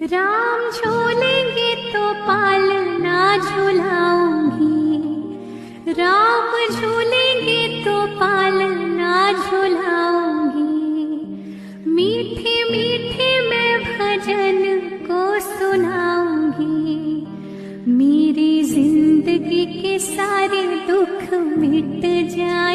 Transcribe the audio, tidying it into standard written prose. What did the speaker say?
राम झूलेंगे तो पालना झूलाऊंगी, राम झूलेंगे तो पालना झूलाऊंगी। मीठे मीठे मैं भजन को सुनाऊंगी, मेरी जिंदगी के सारे दुख मिट जाए।